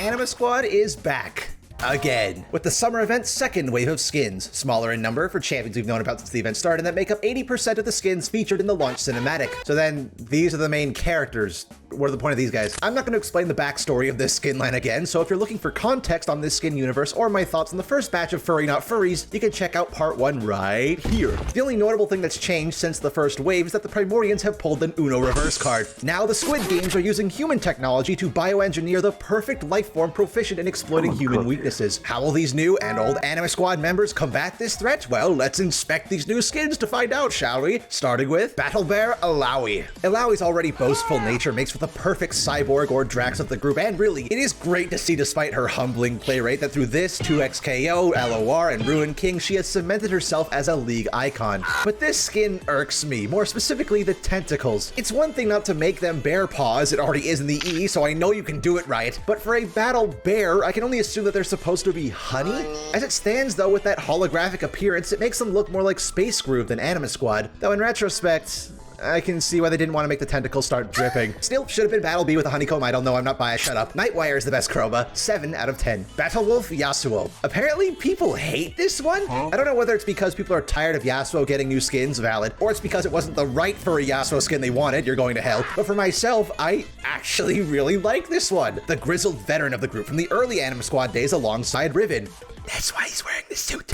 Anima Squad is back. Again, with the summer event's second wave of skins, smaller in number for champions we've known about since the event started, and that make up 80% of the skins featured in the launch cinematic. So then, these are the main characters. What are the point of these guys? I'm not going to explain the backstory of this skin line again, so if you're looking for context on this skin universe or my thoughts on the first batch of Furry Not Furries, you can check out part 1 right here. The only notable thing that's changed since the first wave is that the Primordians have pulled an Uno reverse card. Now the Squid Games are using human technology to bioengineer the perfect life form proficient in exploiting human weaknesses. How will these new and old Anima Squad members combat this threat? Well, let's inspect these new skins to find out, shall we? Starting with Battle Bear Alawi. Alawi's already boastful nature makes for the perfect cyborg or Drax of the group, and really, it is great to see despite her humbling play rate that through this, 2XKO, LOR, and Ruin King, she has cemented herself as a league icon. But this skin irks me, more specifically the tentacles. It's one thing not to make them bear paws, it already is in the E, so I know you can do it right, but for a battle bear, I can only assume that they're supposed to be honey? As it stands though, with that holographic appearance, it makes them look more like Space Groove than Anima Squad, though in retrospect, I can see why they didn't want to make the tentacles start dripping. Still, should have been Battle B with a honeycomb. I don't know, I'm not biased, shut up. Nightwire is the best chroma, 7 out of 10. Battle Wolf Yasuo. Apparently, people hate this one? I don't know whether it's because people are tired of Yasuo getting new skins, valid, or it's because it wasn't the right furry Yasuo skin they wanted, you're going to hell. But for myself, I actually really like this one. The grizzled veteran of the group from the early Anima Squad days alongside Riven. That's why he's wearing the suit.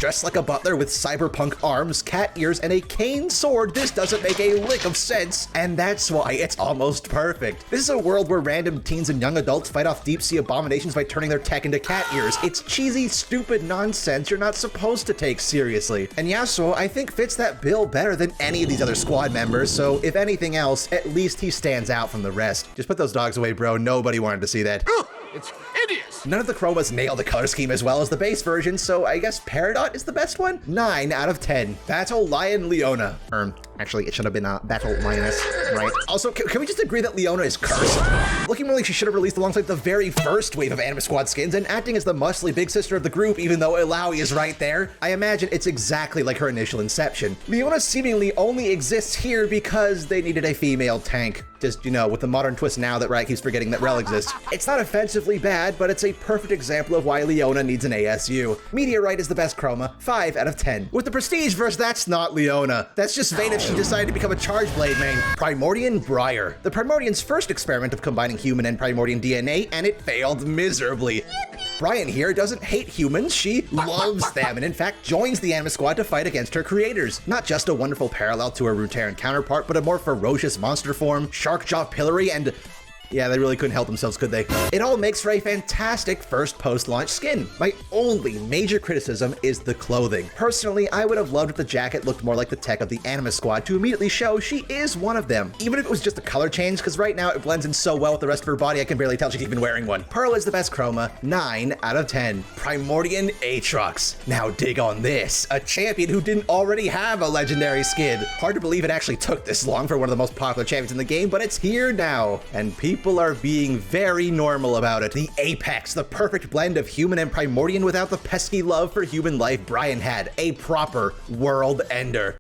Dressed like a butler with cyberpunk arms, cat ears, and a cane sword, this doesn't make a lick of sense, and that's why it's almost perfect. This is a world where random teens and young adults fight off deep-sea abominations by turning their tech into cat ears. It's cheesy, stupid nonsense you're not supposed to take seriously. And Yasuo, I think, fits that bill better than any of these other squad members, so if anything else, at least he stands out from the rest. Just put those dogs away, bro. Nobody wanted to see that. It's hideous! None of the chromas nail the color scheme as well as the base version, so I guess Peridot is the best one? 9 out of 10. Battle Lion Leona. Actually, it should have been Battle Lioness, right? Also, can we just agree that Leona is cursed? Looking more like she should have released alongside the very first wave of Anima Squad skins and acting as the muscly big sister of the group, even though Ilaoi is right there. I imagine it's exactly like her initial inception. Leona seemingly only exists here because they needed a female tank. Just, you know, with the modern twist now that Riot keeps forgetting that Rel exists. It's not offensively bad, but it's a perfect example of why Leona needs an ASU. Meteorite is the best chroma, 5 out of 10. With the Prestige verse, that's not Leona. That's just Vayne if she decided to become a Charge Blade main. Primordian Briar. The Primordian's first experiment of combining human and Primordian DNA, and it failed miserably. Brian here doesn't hate humans, she loves them, and in fact joins the Anima Squad to fight against her creators. Not just a wonderful parallel to her Runeterran counterpart, but a more ferocious monster form, shark jaw pillory, and yeah, they really couldn't help themselves, could they? It all makes for a fantastic first post-launch skin. My only major criticism is the clothing. Personally, I would have loved if the jacket looked more like the tech of the Anima Squad to immediately show she is one of them. Even if it was just a color change, because right now it blends in so well with the rest of her body I can barely tell she's even wearing one. Pearl is the best chroma, 9 out of 10. Primordian Aatrox. Now dig on this, a champion who didn't already have a legendary skin. Hard to believe it actually took this long for one of the most popular champions in the game, but it's here now, and people are being very normal about it. The Apex, the perfect blend of human and Primordian without the pesky love for human life Brian had. A proper world ender.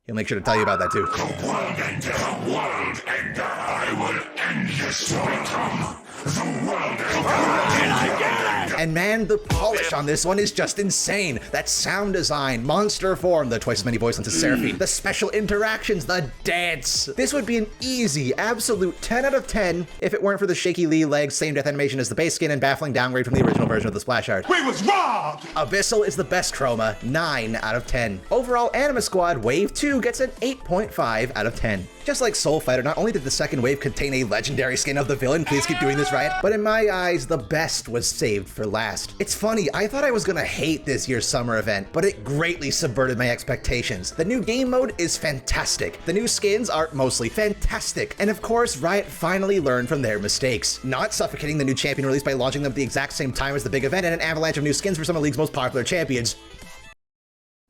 He'll make sure to tell you about that too. The world ender, the world ender. I will end this to become the world ender. And man, the polish on this one is just insane. That sound design, monster form, the twice as many voice lines as Seraphine, the special interactions, the dance. This would be an easy, absolute 10 out of 10 if it weren't for the shaky Lee legs, same death animation as the base skin, and baffling downgrade from the original version of the splash art. We was robbed! Abyssal is the best chroma, 9 out of 10. Overall, Anima Squad Wave 2 gets an 8.5 out of 10. Just like Soul Fighter, not only did the second wave contain a legendary skin of the villain, please keep doing this right, but in my eyes, the best was saved for last. It's funny, I thought I was gonna hate this year's summer event, but it greatly subverted my expectations. The new game mode is fantastic. The new skins are mostly fantastic. And of course, Riot finally learned from their mistakes, not suffocating the new champion release by launching them at the exact same time as the big event and an avalanche of new skins for some of the league's most popular champions.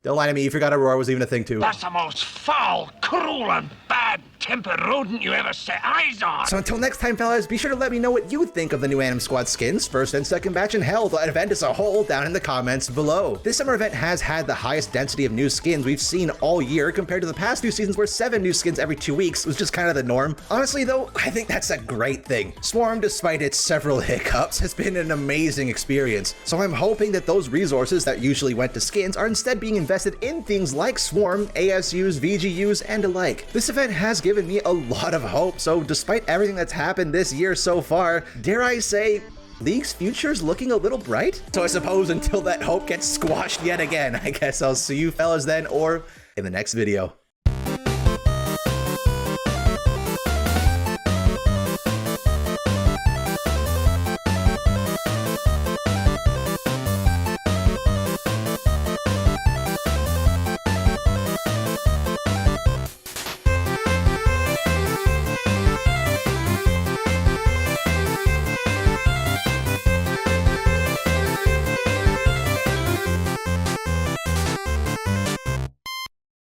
Don't lie to me, you forgot Aurora was even a thing too. That's the most foul, cruel, and bad tempered rodent you ever set eyes on. So until next time, fellas, be sure to let me know what you think of the new Anim Squad skins, first and second batch, and hell, the event as a whole, down in the comments below. This summer event has had the highest density of new skins we've seen all year compared to the past 2 seasons where 7 new skins every 2 weeks was just kind of the norm. Honestly though, I think that's a great thing. Swarm, despite its several hiccups, has been an amazing experience. So I'm hoping that those resources that usually went to skins are instead being invested in things like Swarm, ASUs, VGUs, and alike. This event has given me a lot of hope, so despite everything that's happened this year so far, dare I say, League's future's looking a little bright? So I suppose until that hope gets squashed yet again, I guess I'll see you fellas then, or in the next video.